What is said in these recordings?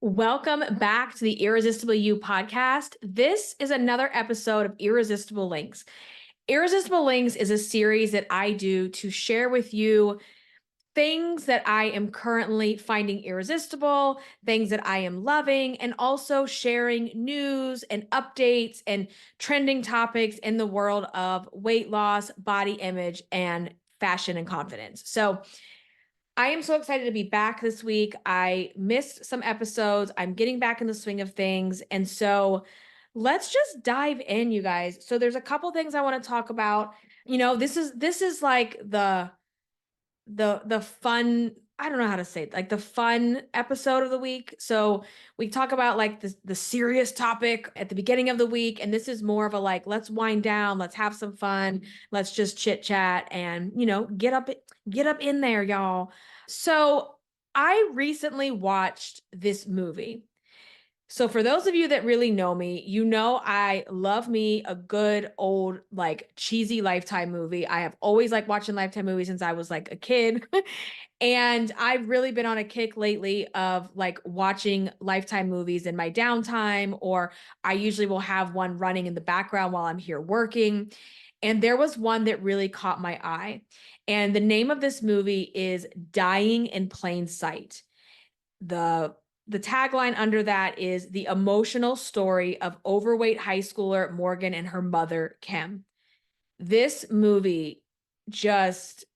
Welcome back to the Irresistible You podcast. This is another episode of Irresistible Links. Irresistible Links is a series that I do to share with you things that I am currently finding irresistible, things that I am loving, and also sharing news and updates and trending topics in the world of weight loss, body image, and fashion and confidence. So, I am so excited to be back this week. I missed some episodes. I'm getting back in the swing of things. And so let's just dive in, you guys. So there's a couple things I want to talk about. This is like the fun, I don't know how to say it, like the fun episode of the week. So we talk about like the serious topic at the beginning of the week, and this is more of a like, let's wind down, let's have some fun, let's just chit chat and get up in there, y'all. So I recently watched this movie. So for those of you that really know me, you know I love me a good old like cheesy Lifetime movie. I have always liked watching Lifetime movies since I was like a kid. And I've really been on a kick lately of like watching Lifetime movies in my downtime, or I usually will have one running in the background while I'm here working. And there was one that really caught my eye. And the name of this movie is Dying in Plain Sight. The the tagline under that is the emotional story of overweight high schooler Morgan and her mother, Kim. This movie just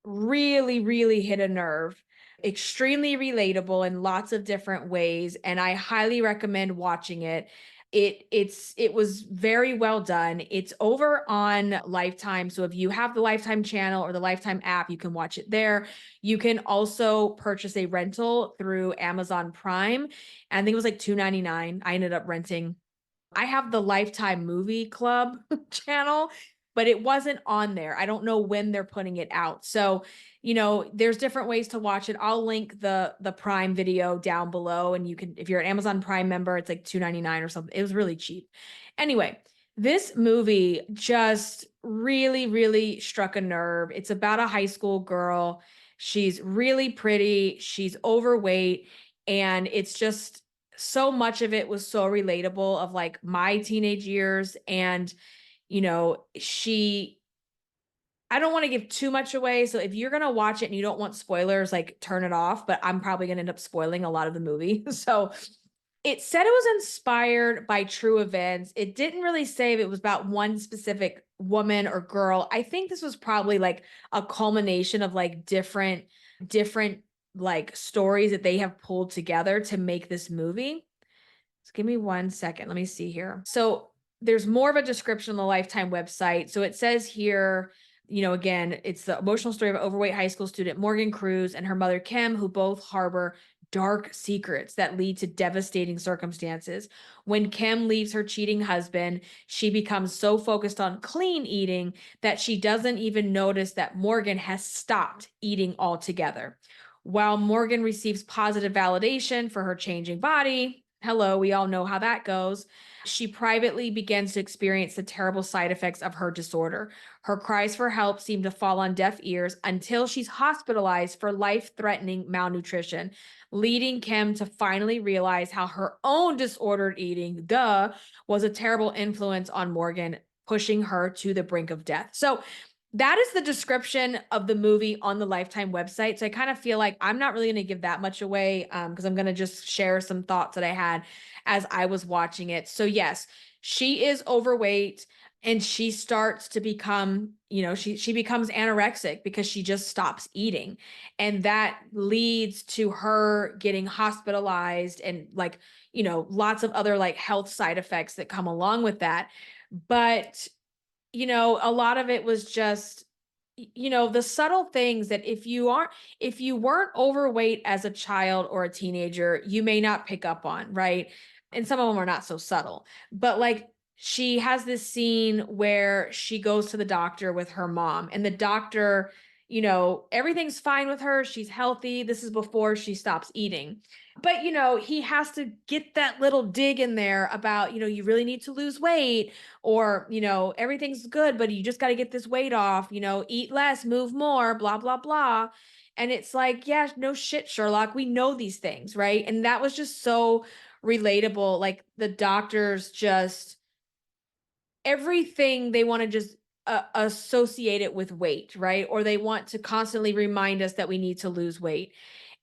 really, really hit a nerve. Extremely relatable in lots of different ways, and I highly recommend watching it. It was very well done. It's over on Lifetime, so if you have the Lifetime channel or the Lifetime app, you can watch it there. You can also purchase a rental through Amazon Prime. And I think it was like $2.99. I ended up renting. I have the Lifetime Movie Club channel, but it wasn't on there. I don't know when they're putting it out. So, there's different ways to watch it. I'll link the Prime video down below, and you can, if you're an Amazon Prime member, it's like $2.99 or something. It was really cheap. Anyway, this movie just really, really struck a nerve. It's about a high school girl. She's really pretty, she's overweight, and it's just so much of it was so relatable of like my teenage years. And she I don't want to give too much away, so if you're going to watch it and you don't want spoilers, like turn it off, but I'm probably going to end up spoiling a lot of the movie. So it said it was inspired by true events. It didn't really say if it was about one specific woman or girl. I think this was probably like a culmination of like different like stories that they have pulled together to make this movie. So give me 1 second. Let me see here. So there's more of a description on the Lifetime website. So it says here, again, it's the emotional story of overweight high school student Morgan Cruz and her mother Kim, who both harbor dark secrets that lead to devastating circumstances. When Kim leaves her cheating husband, she becomes so focused on clean eating that she doesn't even notice that Morgan has stopped eating altogether. While Morgan receives positive validation for her changing body, hello, we all know how that goes, she privately begins to experience the terrible side effects of her disorder. Her cries for help seem to fall on deaf ears until she's hospitalized for life-threatening malnutrition, leading Kim to finally realize how her own disordered eating, was a terrible influence on Morgan, pushing her to the brink of death. So that is the description of the movie on the Lifetime website. So I kind of feel like I'm not really going to give that much away because I'm going to just share some thoughts that I had as I was watching it. So yes, she is overweight and she starts to become, she becomes anorexic because she just stops eating. And that leads to her getting hospitalized and like, lots of other like health side effects that come along with that. But a lot of it was just, the subtle things that if you weren't overweight as a child or a teenager, you may not pick up on, right? And some of them are not so subtle, but like she has this scene where she goes to the doctor with her mom, and the doctor, everything's fine with her. She's healthy. This is before she stops eating. But, he has to get that little dig in there about, you really need to lose weight, or, everything's good, but you just got to get this weight off, eat less, move more, blah, blah, blah. And it's like, yeah, no shit, Sherlock. We know these things, right? And that was just so relatable. Like the doctors just everything they want to just associate it with weight, right? Or they want to constantly remind us that we need to lose weight.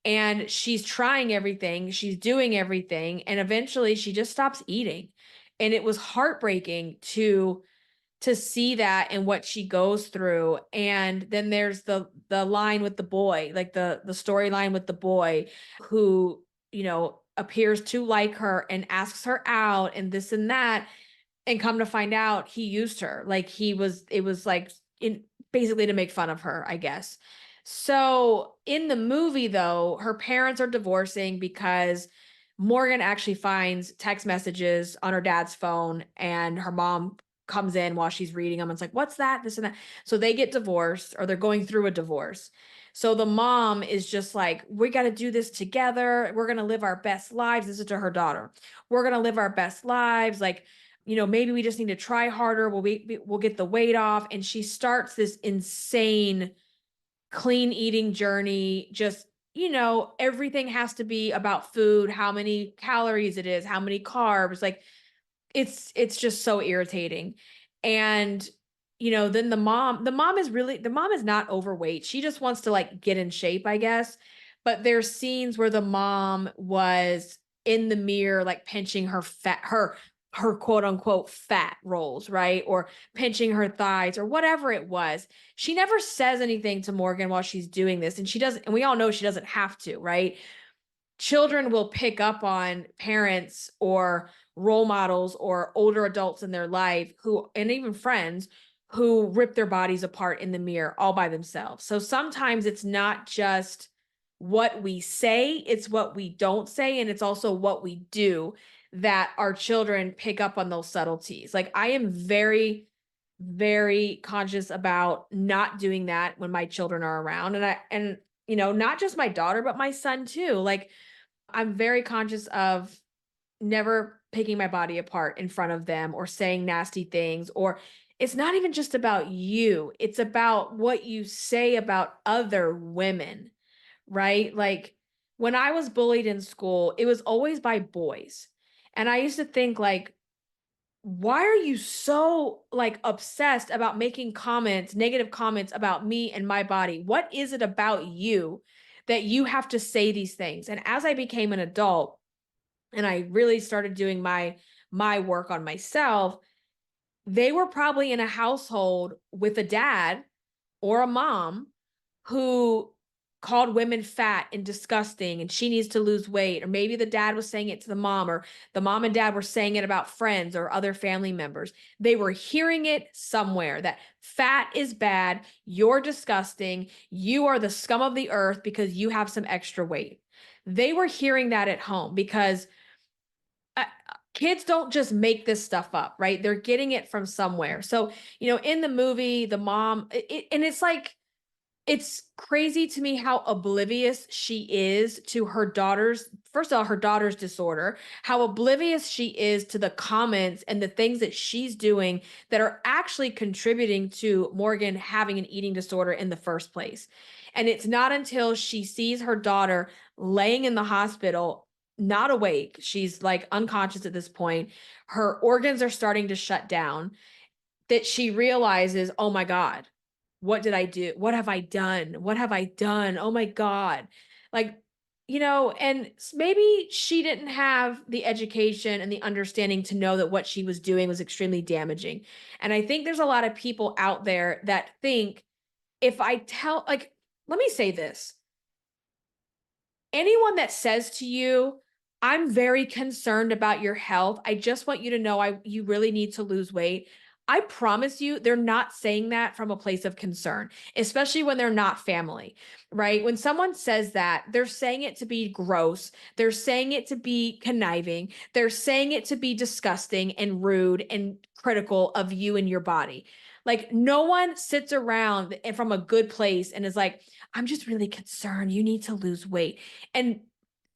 And she's trying everything, she's doing everything, and eventually she just stops eating. And it was heartbreaking to see that and what she goes through. And then there's the line with the boy, like the storyline with the boy who, appears to like her and asks her out and this and that, and come to find out he used her. Like it was like in basically to make fun of her, I guess. So in the movie though, her parents are divorcing because Morgan actually finds text messages on her dad's phone, and her mom comes in while she's reading them and it's like, what's that? This and that. So they get divorced, or they're going through a divorce. So the mom is just like, we got to do this together. We're going to live our best lives. This is to her daughter. We're going to live our best lives. Like, maybe we just need to try harder. We'll get the weight off. And she starts this insane clean eating journey. Just, everything has to be about food, how many calories it is, how many carbs. Like it's just so irritating. And then the mom is not overweight. She just wants to like get in shape, I guess. But there's scenes where the mom was in the mirror like pinching her quote unquote fat rolls, right? Or pinching her thighs or whatever it was. She never says anything to Morgan while she's doing this, and she doesn't, and we all know she doesn't have to, right? Children will pick up on parents or role models or older adults in their life who, and even friends who rip their bodies apart in the mirror all by themselves. So sometimes it's not just what we say, it's what we don't say. And it's also what we do that our children pick up on those subtleties. Like I am very, very conscious about not doing that when my children are around. And not just my daughter, but my son too. Like I'm very conscious of never picking my body apart in front of them or saying nasty things. Or it's not even just about you, it's about what you say about other women, right? Like when I was bullied in school, it was always by boys. And I used to think like, why are you so like obsessed about making comments, negative comments about me and my body? What is it about you that you have to say these things? And as I became an adult and I really started doing my work on myself, they were probably in a household with a dad or a mom who called women fat and disgusting and she needs to lose weight. Or maybe the dad was saying it to the mom, or the mom and dad were saying it about friends or other family members. They were hearing it somewhere that fat is bad, you're disgusting, you are the scum of the earth because you have some extra weight. They were hearing that at home because uh, kids don't just make this stuff up, right? They're getting it from somewhere. So, in the movie, the mom, and it's like, it's crazy to me how oblivious she is to her daughter's, first of all, her daughter's disorder, how oblivious she is to the comments and the things that she's doing that are actually contributing to Morgan having an eating disorder in the first place. And it's not until she sees her daughter laying in the hospital, not awake, she's like unconscious at this point, her organs are starting to shut down, that she realizes, oh my God, what did I do? What have I done? What have I done? Oh my God. Like, and maybe she didn't have the education and the understanding to know that what she was doing was extremely damaging. And I think there's a lot of people out there that think if I tell, like, let me say this, anyone that says to you, I'm very concerned about your health, I just want you to know you really need to lose weight, I promise you, they're not saying that from a place of concern, especially when they're not family, right? When someone says that, they're saying it to be gross. They're saying it to be conniving. They're saying it to be disgusting and rude and critical of you and your body. Like no one sits around and from a good place and is like, I'm just really concerned. You need to lose weight. And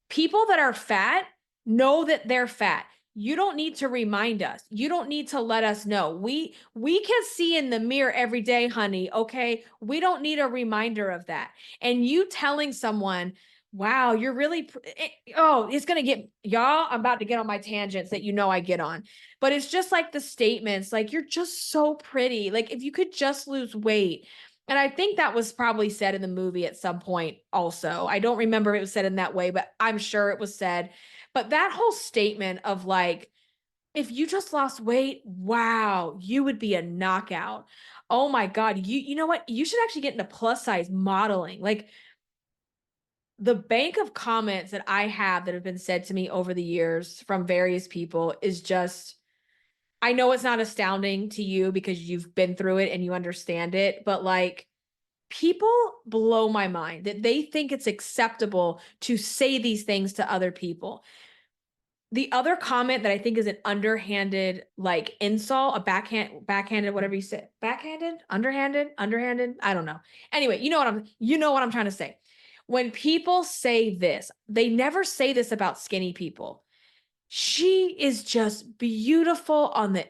people that are fat know that they're fat. you don't need to remind us. You don't need to let us know. We can see in the mirror every day, honey, okay? We don't need a reminder of that. And you telling someone, wow, you're really oh, it's going to get y'all, I'm about to get on my tangents that you know I get on. But it's just like the statements like you're just so pretty. Like if you could just lose weight. And I think that was probably said in the movie at some point also. I don't remember if it was said in that way, but I'm sure it was said. But that whole statement of like, if you just lost weight, wow, you would be a knockout. Oh my God. You know what? You should actually get into plus size modeling. Like the bank of comments that I have that have been said to me over the years from various people is just, I know it's not astounding to you because you've been through it and you understand it, but like people blow my mind that they think it's acceptable to say these things to other people. The other comment that I think is an underhanded like insult, a backhanded, whatever you say, backhanded, underhanded, I don't know. Anyway, you know what I'm trying to say. When people say this, they never say this about skinny people. She is just beautiful on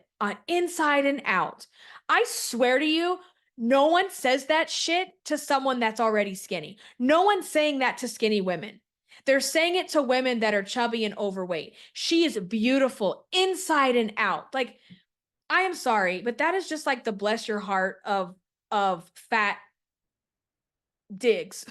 inside and out. I swear to you, no one says that shit to someone that's already skinny. No one's saying that to skinny women. They're saying it to women that are chubby and overweight. She is beautiful inside and out. Like, I am sorry, but that is just like the bless your heart of fat digs.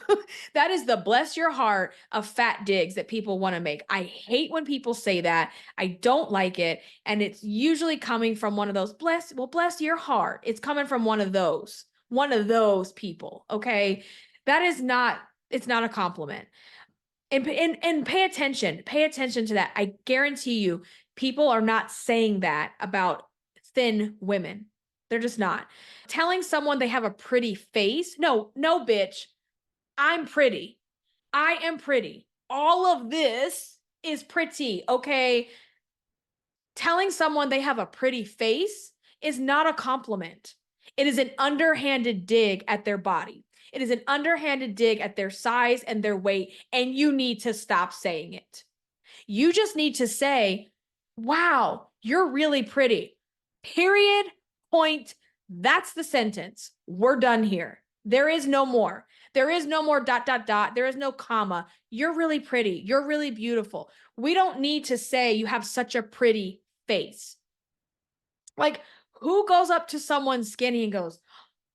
That is the bless your heart of fat digs that people want to make. I hate when people say that. I don't like it. And it's usually coming from one of those bless your heart. It's coming from one of those people. Okay. That is not, it's not a compliment. And pay attention to that. I guarantee you, people are not saying that about thin women. They're just not. Telling someone they have a pretty face. No, no, bitch. I'm pretty. I am pretty. All of this is pretty, okay? Telling someone they have a pretty face is not a compliment. It is an underhanded dig at their body. It is an underhanded dig at their size and their weight, and you need to stop saying it. You just need to say, wow, you're really pretty. Period. Point. That's the sentence. We're done here. There is no more. There is no more dot, dot, dot. There is no comma. You're really pretty. You're really beautiful. We don't need to say you have such a pretty face. Like, who goes up to someone skinny and goes,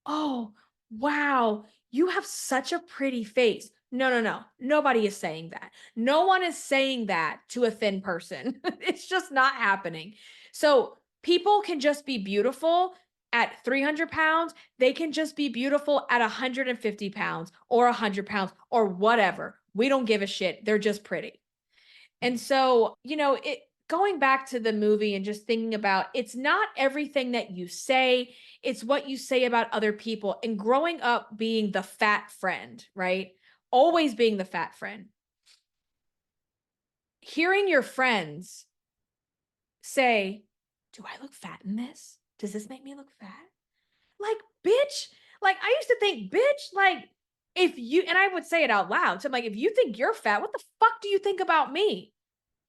oh, wow, you have such a pretty face. No, no, no. Nobody is saying that. No one is saying that to a thin person. It's just not happening. So people can just be beautiful at 300 pounds. They can just be beautiful at 150 pounds or 100 pounds or whatever. We don't give a shit. They're just pretty. And so, going back to the movie and just thinking about it's not everything that you say, it's what you say about other people. And growing up being the fat friend, right? Always being the fat friend. Hearing your friends say, do I look fat in this? Does this make me look fat? Like, bitch, like I used to think, bitch, like if you, and I would say it out loud. So I'm like, if you think you're fat, what the fuck do you think about me?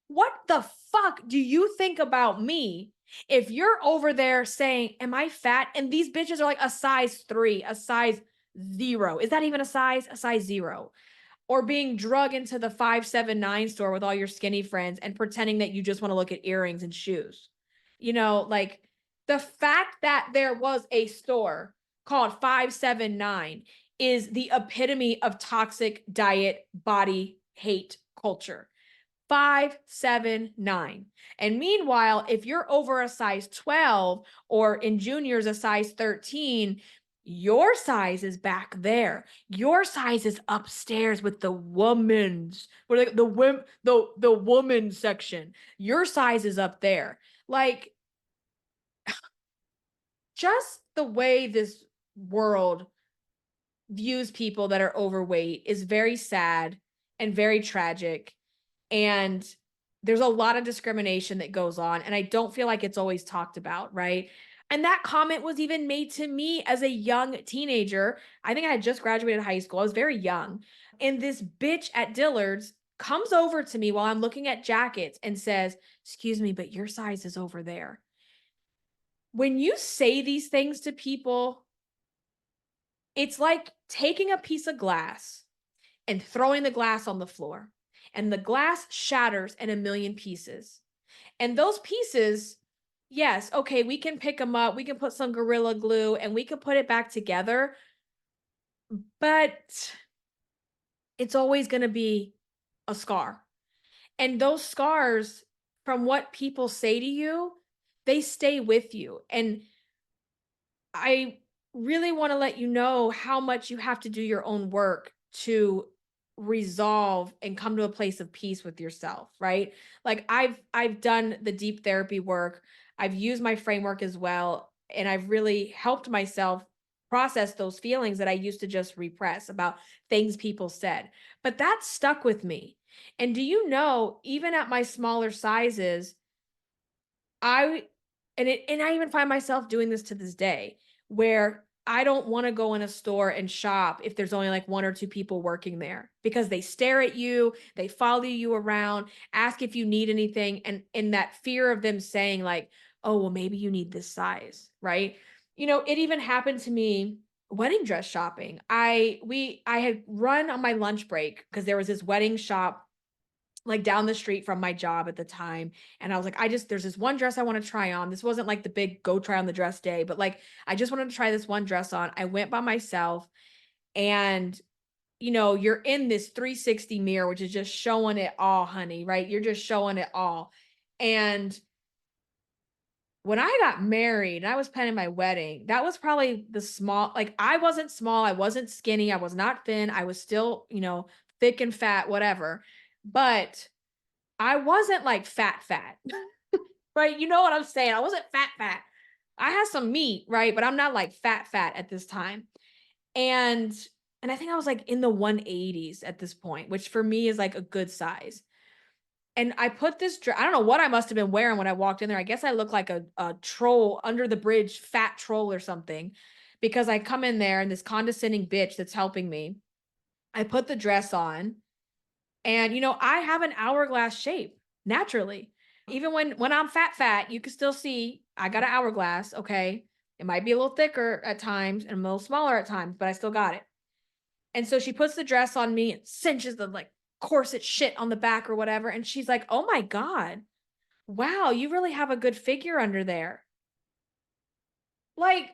What the fuck do you think about me if you're over there saying, am I fat? And these bitches are like a size 3, a size 0. Is that even a size? A size 0. Or being drug into the 579 store with all your skinny friends and pretending that you just want to look at earrings and shoes. Like the fact that there was a store called 579 is the epitome of toxic diet body hate culture. 579. And meanwhile, if you're over a size 12 or in juniors a size 13, your size is back there. Your size is upstairs with the women's, or like the woman section. Your size is up there. Like just the way this world views people that are overweight is very sad and very tragic. And there's a lot of discrimination that goes on. And I don't feel like it's always talked about, right? And that comment was even made to me as a young teenager. I think I had just graduated high school. I was very young. And this bitch at Dillard's comes over to me while I'm looking at jackets and says, "Excuse me, but your size is over there." When you say these things to people, it's like taking a piece of glass and throwing the glass on the floor, and the glass shatters in a million pieces. And those pieces, yes, okay, we can pick them up, we can put some Gorilla Glue, and we can put it back together, but it's always gonna be a scar. And those scars, from what people say to you, they stay with you. And I really want to let you know how much you have to do your own work to resolve and come to a place of peace with yourself, right? Like I've done the deep therapy work. I've used my framework as well, and I've really helped myself process those feelings that I used to just repress about things people said. But that stuck with me. And do you know, even at my smaller sizes, I and I even find myself doing this to this day, where I don't wanna go in a store and shop if there's only, like, 1 or 2 people working there, because they stare at you, they follow you around, ask if you need anything, and in that fear of them saying, like, "Oh, well, maybe you need this size," right? It even happened to me wedding dress shopping. I had run on my lunch break because there was this wedding shop like down the street from my job at the time. And I was like, there's this one dress I want to try on. This wasn't like the big go try on the dress day, but like, I just wanted to try this one dress on. I went by myself and, you're in this 360 mirror, which is just showing it all, honey, right? You're just showing it all. And when I got married and I was planning my wedding, that was probably like I wasn't small, I wasn't skinny, I was not thin, I was still, thick and fat, whatever. But I wasn't like fat, fat, right? You know what I'm saying? I wasn't fat, fat. I had some meat, right? But I'm not like fat, fat at this time. And and I think I was like in the 180s at this point, which for me is like a good size. And I put this I don't know what I must have been wearing when I walked in there. I guess I look like a troll under the bridge, fat troll or something, because I come in there and this condescending bitch that's helping me. I put the dress on and I have an hourglass shape naturally. Even when I'm fat, fat, you can still see I got an hourglass, okay? It might be a little thicker at times and a little smaller at times, but I still got it. And so she puts the dress on me and cinches the like corset shit on the back or whatever. And she's like, "Oh my God, wow, you really have a good figure under there." Like,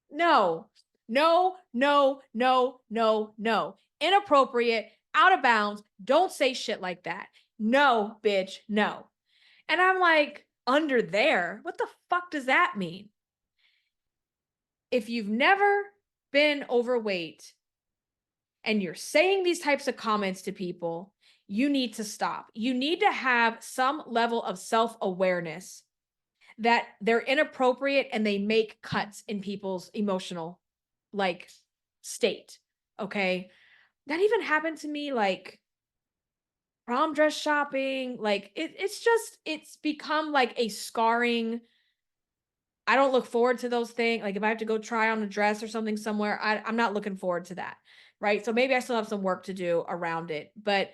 no, no, no, no, no, no. Inappropriate, out of bounds. Don't say shit like that. No, bitch, no. And I'm like, under there? What the fuck does that mean? If you've never been overweight and you're saying these types of comments to people, you need to stop. You need to have some level of self awareness that they're inappropriate and they make cuts in people's emotional like state. Okay. That even happened to me like prom dress shopping. Like it's become like a scarring. I don't look forward to those things. Like if I have to go try on a dress or something somewhere, I'm not looking forward to that. Right. So maybe I still have some work to do around it. But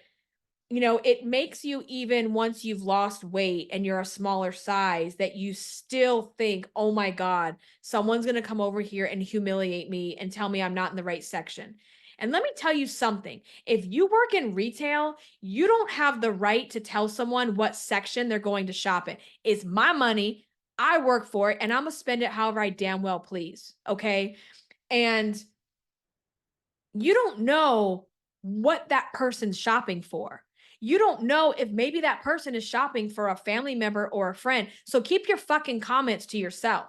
it makes you, even once you've lost weight and you're a smaller size, that you still think, oh my God, someone's going to come over here and humiliate me and tell me I'm not in the right section. And let me tell you something. If you work in retail, you don't have the right to tell someone what section they're going to shop in. It's my money. I work for it and I'm going to spend it however I damn well please. Okay. And you don't know what that person's shopping for. You don't know if maybe that person is shopping for a family member or a friend. So keep your fucking comments to yourself.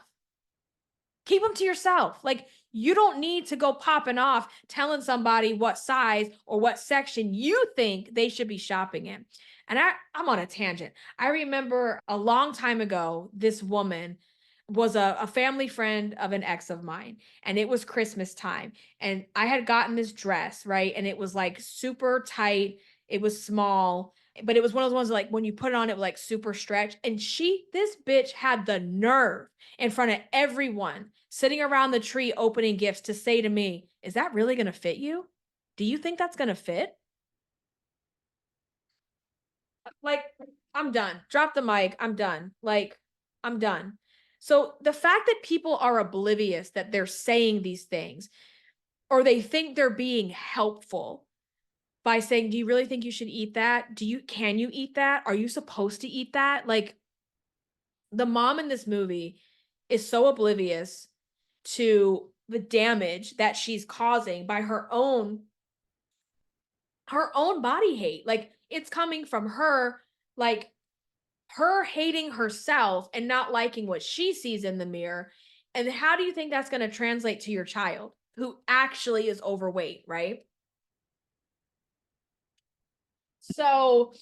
Keep them to yourself. Like, you don't need to go popping off telling somebody what size or what section you think they should be shopping in. And I'm on a tangent. I remember a long time ago, this woman was a family friend of an ex of mine, and it was Christmas time. And I had gotten this dress, right? And it was like super tight, it was small, but it was one of those ones like when you put it on, it was like super stretch. And this bitch had the nerve in front of everyone sitting around the tree opening gifts to say to me, "Is that really going to fit you? Do you think that's going to fit?" Like, I'm done. Drop the mic. I'm done. Like, I'm done. So the fact that people are oblivious that they're saying these things or they think they're being helpful by saying, "Do you really think you should eat that? Can you eat that? Are you supposed to eat that?" Like, the mom in this movie is so oblivious to the damage that she's causing by her own body hate. Like, it's coming from her, like, her hating herself and not liking what she sees in the mirror. And how do you think that's going to translate to your child who actually is overweight, right? So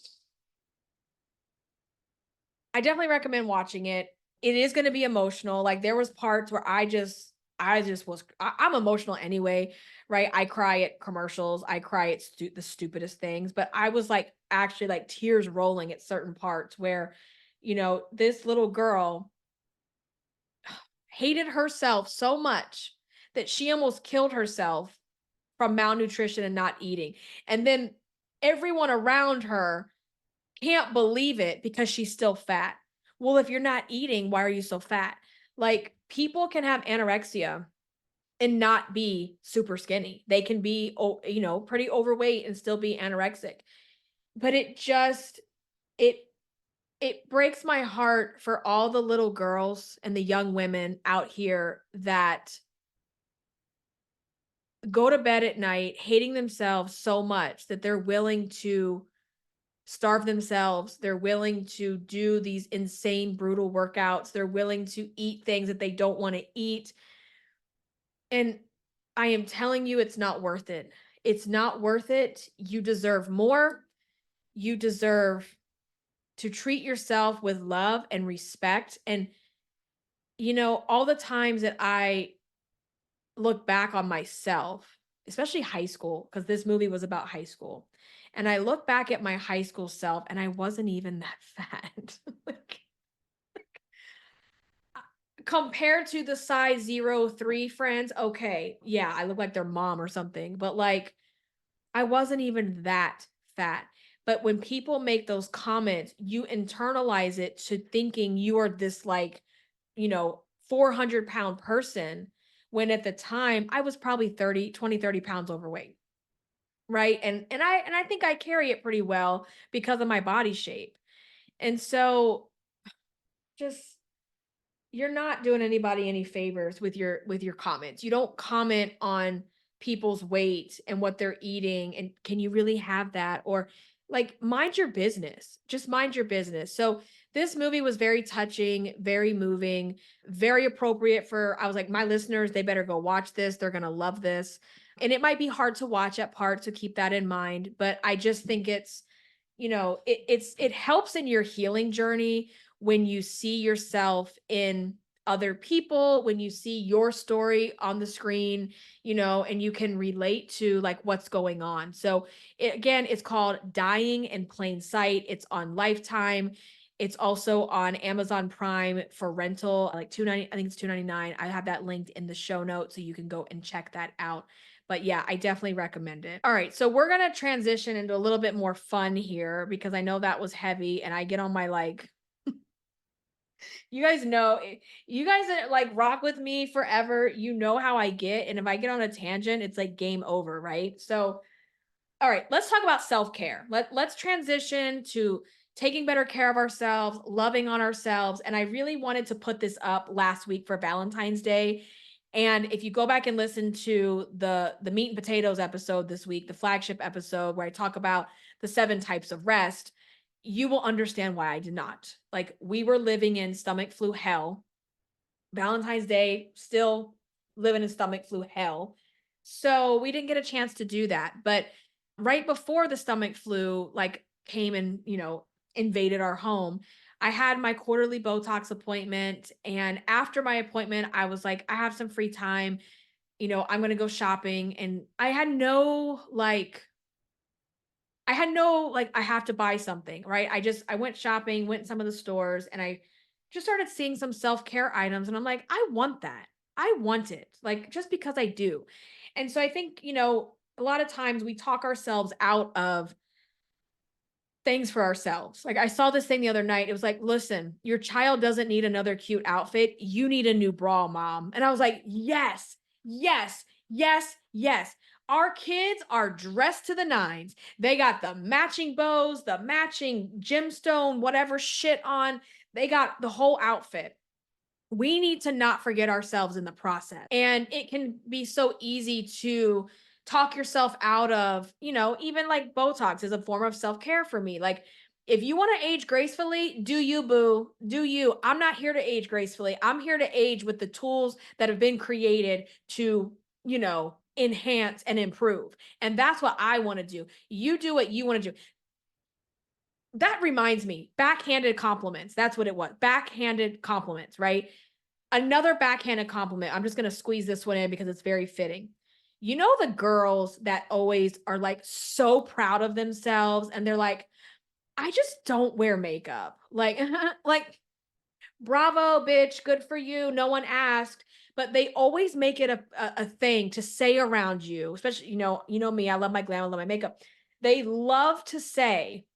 I definitely recommend watching it. It is going to be emotional. Like, there was parts where I'm emotional anyway, right? I cry at commercials. I cry at the stupidest things, but I was like actually like tears rolling at certain parts where, this little girl hated herself so much that she almost killed herself from malnutrition and not eating. And then everyone around her can't believe it because she's still fat. Well, if you're not eating, why are you so fat? Like, people can have anorexia and not be super skinny. They can be, pretty overweight and still be anorexic. But it it breaks my heart for all the little girls and the young women out here that go to bed at night hating themselves so much that they're willing to starve themselves. They're willing to do these insane, brutal workouts. They're willing to eat things that they don't want to eat. And I am telling you, it's not worth it. It's not worth it. You deserve more. You deserve to treat yourself with love and respect. And, all the times that I look back on myself, especially high school, because this movie was about high school. And I look back at my high school self and I wasn't even that fat. Like, compared to the size 03 friends, okay, yeah, I look like their mom or something, but like I wasn't even that fat. But when people make those comments, you internalize it to thinking you are this like, 400-pound person when at the time I was probably 30 pounds overweight. Right. And I think I carry it pretty well because of my body shape. And so just you're not doing anybody any favors with your comments. You don't comment on people's weight and what they're eating and can you really have that or like mind your business. Just mind your business. So this movie was very touching, very moving, very appropriate for I was like my listeners, they better go watch this. They're going to love this. And it might be hard to watch at parts, so keep that in mind, but I just think it helps in your healing journey when you see yourself in other people, when you see your story on the screen, and you can relate to like what's going on. So again, it's called Dying in Plain Sight. It's on Lifetime. It's also on Amazon Prime for rental, like 290, I think it's 299. I have that linked in the show notes so you can go and check that out. But yeah, I definitely recommend it. All right, so we're gonna transition into a little bit more fun here because I know that was heavy and I get on my like you guys know you guys that like rock with me forever, you know how I get. And if I get on a tangent, it's like game over, right? So all right, let's talk about self-care. Let's transition to taking better care of ourselves, loving on ourselves. And I really wanted to put this up last week for Valentine's Day. And if you go back and listen to the meat and potatoes episode this week, the flagship episode where I talk about the 7 types of rest, you will understand why I did not. Like we were living in stomach flu hell. Valentine's Day, still living in stomach flu hell. So we didn't get a chance to do that. But right before the stomach flu like came and, invaded our home, I had my quarterly Botox appointment. And after my appointment, I was like, I have some free time. I'm going to go shopping. And I have to buy something, right? I went shopping, went in some of the stores, and I just started seeing some self-care items. And I'm like, I want that. I want it, like, just because I do. And so I think, a lot of times we talk ourselves out of things for ourselves. Like I saw this thing the other night. It was like, listen, your child doesn't need another cute outfit. You need a new bra, mom. And I was like, yes, yes, yes, yes. Our kids are dressed to the nines. They got the matching bows, the matching gemstone, whatever shit on. They got the whole outfit. We need to not forget ourselves in the process. And it can be so easy to talk yourself out of, even like Botox is a form of self care for me. Like, if you want to age gracefully, do you, boo? Do you? I'm not here to age gracefully. I'm here to age with the tools that have been created to, enhance and improve. And that's what I want to do. You do what you want to do. That reminds me, backhanded compliments. That's what it was. Backhanded compliments, right? Another backhanded compliment. I'm just going to squeeze this one in because it's very fitting. You know, the girls that always are like so proud of themselves and they're like, I just don't wear makeup. Like, like, bravo, bitch. Good for you. No one asked. But they always make it a thing to say around you, especially, you know me, I love my glam, I love my makeup. They love to say,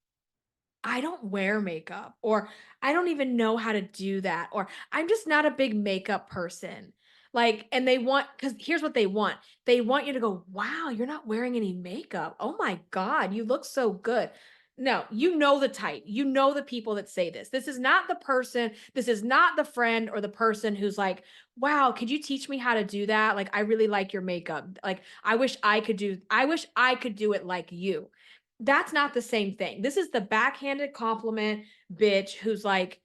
I don't wear makeup, or I don't even know how to do that, or I'm just not a big makeup person. Like, and they want, because here's what they want. They want you to go, wow, you're not wearing any makeup. Oh my God, you look so good. No, you know the type. You know the people that say this. This is not the person, this is not the friend or the person who's like, wow, could you teach me how to do that? Like, I really like your makeup. Like, I wish I could do it like you. That's not the same thing. This is the backhanded compliment bitch who's like,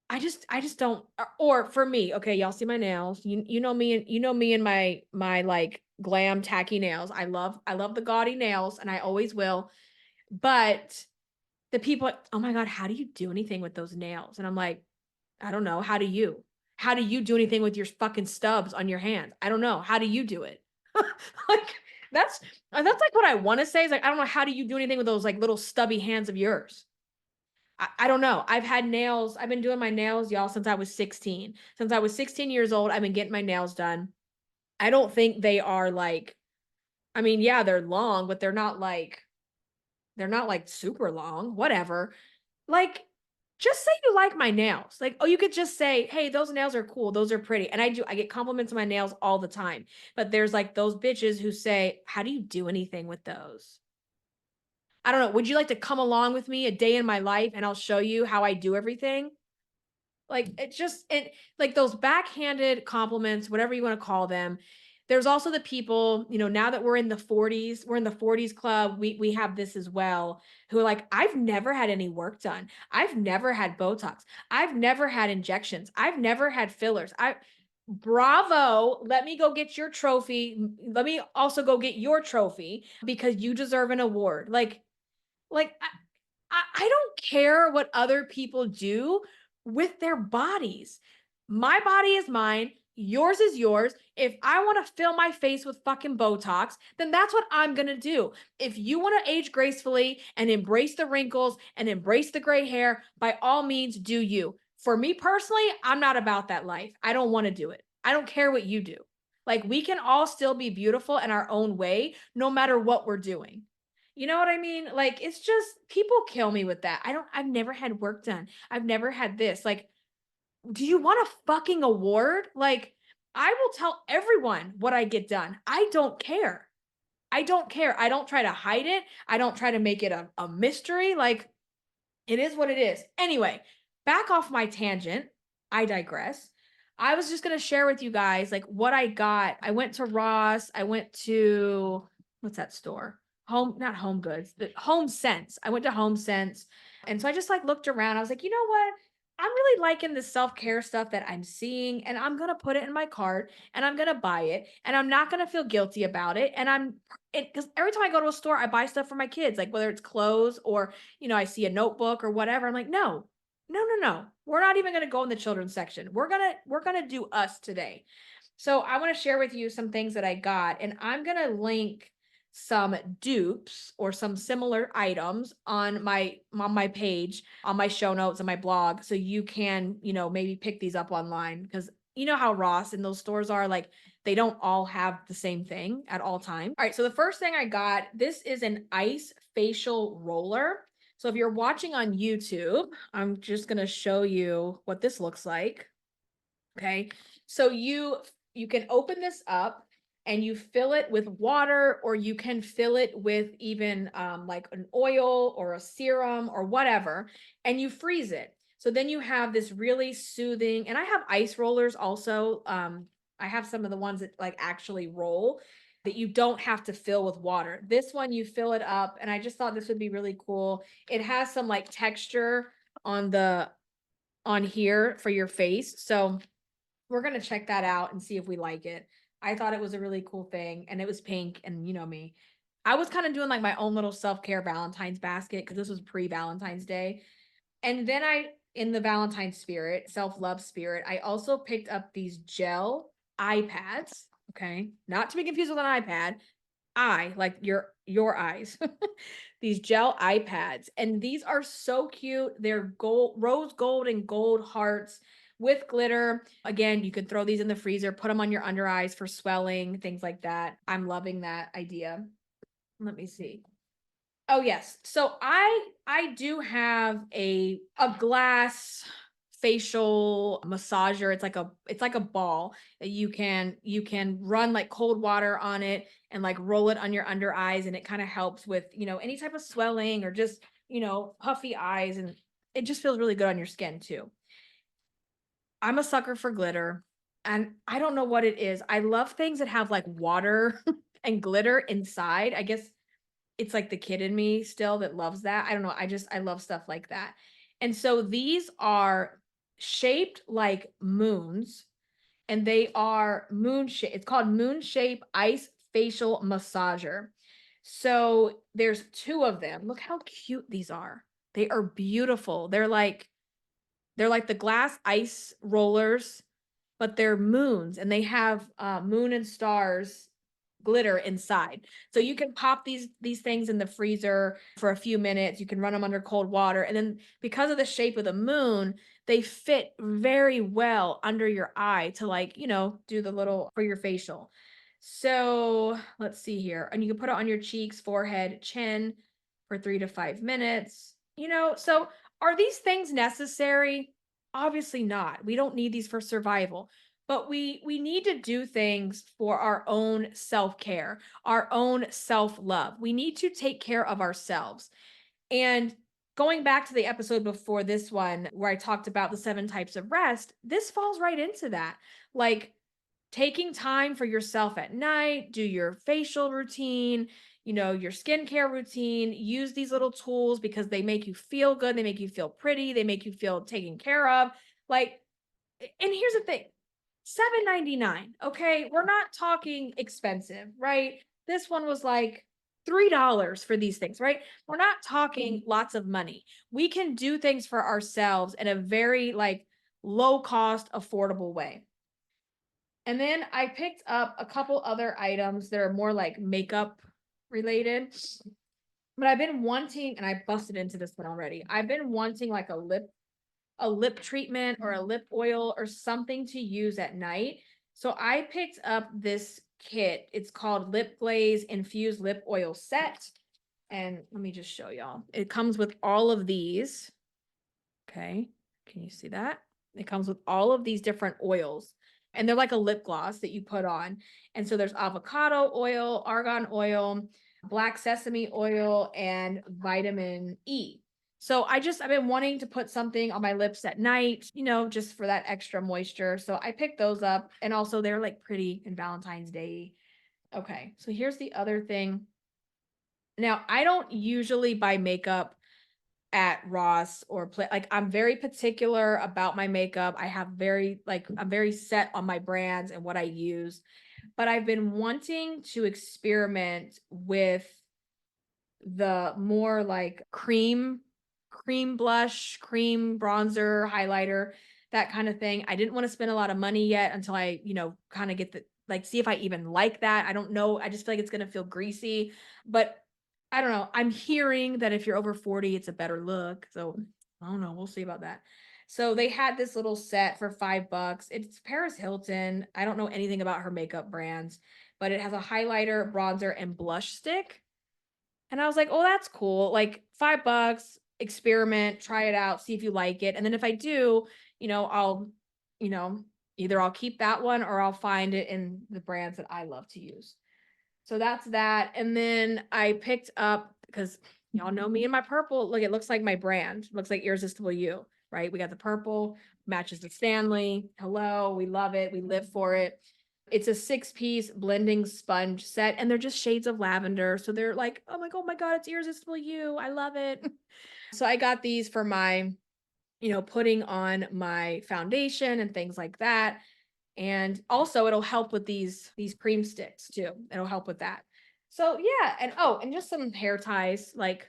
I just don't, or for me, okay, y'all see my nails. You know me, and you know me and my like glam tacky nails. I love the gaudy nails and I always will. But the people, oh my God, how do you do anything with those nails? And I'm like, I don't know. How do you? How do you do anything with your fucking stubs on your hands? I don't know. How do you do it? Like, that's like what I want to say is like, I don't know. How do you do anything with those like little stubby hands of yours? I don't know. I've had nails. I've been doing my nails, y'all, since I was 16. Since I was 16 years old, I've been getting my nails done. I don't think they are like, I mean, yeah, they're long, but they're not like super long, whatever. Like, just say you like my nails. Like, oh, you could just say, hey, those nails are cool. Those are pretty. And I get compliments on my nails all the time. But there's like those bitches who say, how do you do anything with those? I don't know. Would you like to come along with me a day in my life and I'll show you how I do everything? Like it like those backhanded compliments, whatever you want to call them. There's also the people, now that we're in the 40s, we're in the 40s club. We have this as well, who are like, I've never had any work done. I've never had Botox. I've never had injections. I've never had fillers. I Bravo. Let me go get your trophy. Let me also go get your trophy because you deserve an award. Like I don't care what other people do with their bodies. My body is mine. Yours is yours. If I want to fill my face with fucking Botox, then that's what I'm going to do. If you want to age gracefully and embrace the wrinkles and embrace the gray hair, by all means, do you. For me personally, I'm not about that life. I don't want to do it. I don't care what you do. Like, we can all still be beautiful in our own way, no matter what we're doing. You know what I mean? Like, it's just people kill me with that. I've never had work done. I've never had this. Like, do you want a fucking award? Like, I will tell everyone what I get done. I don't care. I don't care. I don't try to hide it. I don't try to make it a mystery. Like, it is what it is. Anyway, back off my tangent. I digress. I was just going to share with you guys like what I got. I went to Ross. I went to what's that store? Not Home Goods, the Home Sense. I went to Home Sense. And so I just like looked around. I was like, you know what? I'm really liking the self-care stuff that I'm seeing, and I'm going to put it in my cart and I'm going to buy it, and I'm not going to feel guilty about it. And because every time I go to a store, I buy stuff for my kids, like whether it's clothes or I see a notebook or whatever. I'm like, no, no, no, no. We're not even going to go in the children's section. We're going to do us today. So I want to share with you some things that I got, and I'm going to link some dupes or some similar items on my page, on my show notes and my blog, so you can, maybe pick these up online, because you know how Ross and those stores are, like, they don't all have the same thing at all times. All right, so the first thing I got, this is an ice facial roller. So if you're watching on YouTube, I'm just going to show you what this looks like. Okay. So you can open this up and you fill it with water, or you can fill it with even like an oil or a serum or whatever, and you freeze it. So then you have this really soothing, and I have ice rollers also. I have some of the ones that like actually roll that you don't have to fill with water. This one you fill it up, and I just thought this would be really cool. It has some like texture on the on here for your face. So we're gonna check that out and see if we like it. I thought it was a really cool thing, and it was pink, and you know me. I was kind of doing like my own little self-care Valentine's basket because this was pre-Valentine's Day. And then in the Valentine spirit, self-love spirit, I also picked up these gel eye pads. Okay. Not to be confused with an iPad. Eye, like your eyes. These gel iPads, and these are so cute. They're gold, rose gold and gold hearts with glitter. Again, you could throw these in the freezer, put them on your under eyes for swelling, things like that. I'm loving that idea. Let me see. Oh yes. So I do have a glass facial massager. It's like a ball that you can run like cold water on it and like roll it on your under eyes, and it kind of helps with, any type of swelling or just, puffy eyes, and it just feels really good on your skin too. I'm a sucker for glitter, and I don't know what it is. I love things that have like water and glitter inside. I guess it's like the kid in me still that loves that. I don't know. I love stuff like that. And so these are shaped like moons, and they are moon shape. It's called Moon Shape Ice Facial Massager. So there's two of them. Look how cute these are. They are beautiful. They're like the glass ice rollers, but they're moons, and they have moon and stars glitter inside. So you can pop these things in the freezer for a few minutes. You can run them under cold water, and then because of the shape of the moon, they fit very well under your eye to like, do the little for your facial. So let's see here. And you can put it on your cheeks, forehead, chin for 3 to 5 minutes. So are these things necessary? Obviously not. We don't need these for survival, but we need to do things for our own self-care, our own self-love. We need to take care of ourselves. And going back to the episode before this one where I talked about the 7 types of rest, this falls right into that. Like taking time for yourself at night, do your facial routine, your skincare routine, use these little tools because they make you feel good, they make you feel pretty, they make you feel taken care of. Like, and here's the thing, $7.99. Okay. We're not talking expensive, right? This one was like $3 for these things, right? We're not talking lots of money. We can do things for ourselves in a very like low cost, affordable way. And then I picked up a couple other items that are more like makeup related. But I've been wanting, and I busted into this one already. I've been wanting like a lip treatment or a lip oil or something to use at night. So I picked up this kit. It's called Lip Glaze Infused Lip Oil Set. And let me just show y'all. It comes with all of these. Okay. Can you see that? It comes with all of these different oils, and they're like a lip gloss that you put on. And so there's avocado oil, argan oil, black sesame oil, and vitamin E. So I've been wanting to put something on my lips at night, just for that extra moisture. So I picked those up, and also they're like pretty and Valentine's Day. Okay. So here's the other thing. Now, I don't usually buy makeup at Ross or play. Like, I'm very particular about my makeup. I'm very set on my brands and what I use. But I've been wanting to experiment with the more like cream blush, cream bronzer, highlighter, that kind of thing. I didn't want to spend a lot of money yet until I, kind of get the like see if I even like that. I don't know. I just feel like it's gonna feel greasy, but I don't know. I'm hearing that if you're over 40, it's a better look. So I don't know. We'll see about that. So they had this little set for $5. It's Paris Hilton. I don't know anything about her makeup brands, but it has a highlighter, bronzer, and blush stick. And I was like, oh, that's cool. Like $5. experiment, try it out, see if you like it. And then if I do, I'll, you know, either I'll keep that one or I'll find it in the brands that I love to use. So that's that. And then I picked up, because y'all know me and my purple. Look, it looks like my brand. It looks like Irresistible You, right? We got the purple, matches the Stanley. Hello, we love it. We live for it. It's a 6-piece blending sponge set, and they're just shades of lavender. So they're like, oh my God, it's Irresistible You. I love it. So I got these for my, putting on my foundation and things like that. And also it'll help with these cream sticks too. It'll help with that. So yeah, and just some hair ties. Like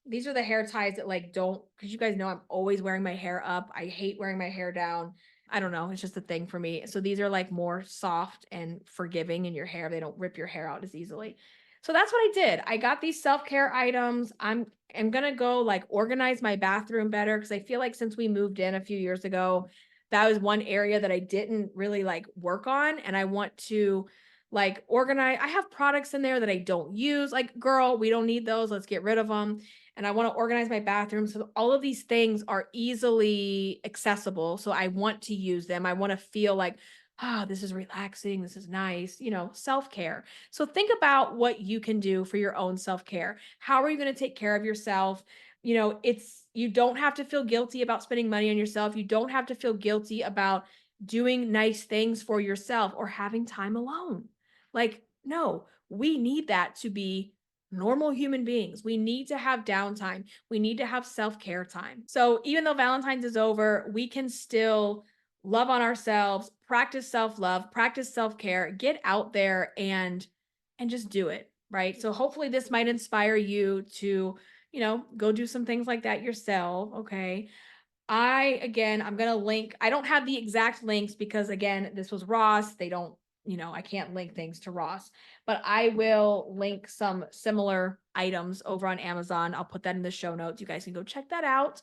these are the hair ties that like don't, because you guys know I'm always wearing my hair up. I hate wearing my hair down. I don't know, it's just a thing for me. So these are like more soft and forgiving in your hair. They don't rip your hair out as easily. So that's what I did. I got these self-care items. I'm gonna go like organize my bathroom better, because I feel like since we moved in a few years ago, that was one area that I didn't really like work on. And I want to like organize. I have products in there that I don't use. Like, girl, we don't need those. Let's get rid of them. And I want to organize my bathroom so all of these things are easily accessible. So I want to use them. I want to feel like, this is relaxing. This is nice, self care. So think about what you can do for your own self care. How are you going to take care of yourself? You don't have to feel guilty about spending money on yourself. You don't have to feel guilty about doing nice things for yourself or having time alone. Like, no, we need that to be normal human beings. We need to have downtime. We need to have self-care time. So even though Valentine's is over, we can still love on ourselves, practice self-love, practice self-care, get out there and just do it, right? So hopefully this might inspire you to, go do some things like that yourself, okay? I'm going to link. I don't have the exact links because again, this was Ross. They don't, I can't link things to Ross, but I will link some similar items over on Amazon. I'll put that in the show notes. You guys can go check that out.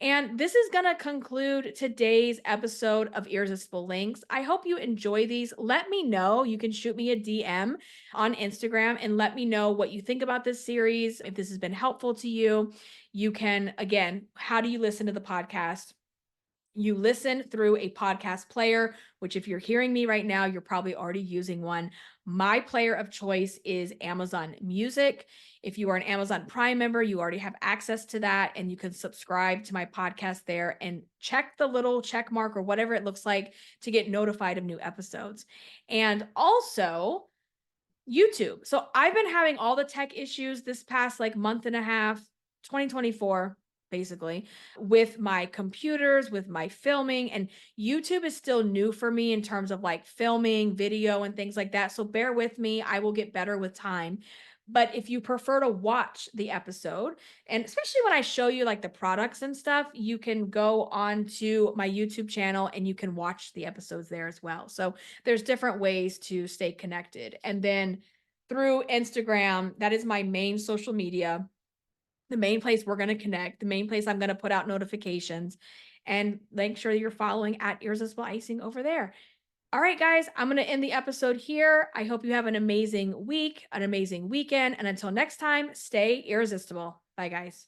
And this is going to conclude today's episode of Irresistible Links. I hope you enjoy these. Let me know. You can shoot me a DM on Instagram and let me know what you think about this series. If this has been helpful to you, you can, again, how do you listen to the podcast? You listen through a podcast player, which if you're hearing me right now, you're probably already using one. My player of choice is Amazon Music. If you are an Amazon Prime member, you already have access to that and you can subscribe to my podcast there and check the little check mark or whatever it looks like to get notified of new episodes. And also YouTube. So I've been having all the tech issues this past like month and a half, 2024 basically, with my computers, with my filming, and YouTube is still new for me in terms of like filming, video and things like that. So bear with me, I will get better with time. But if you prefer to watch the episode, and especially when I show you like the products and stuff, you can go on to my YouTube channel and you can watch the episodes there as well. So there's different ways to stay connected. And then through Instagram, that is my main social media, the main place we're going to connect, the main place I'm going to put out notifications, and make sure you're following at Irresistible Icing over there. All right, guys, I'm going to end the episode here. I hope you have an amazing week, an amazing weekend. And until next time, stay irresistible. Bye, guys.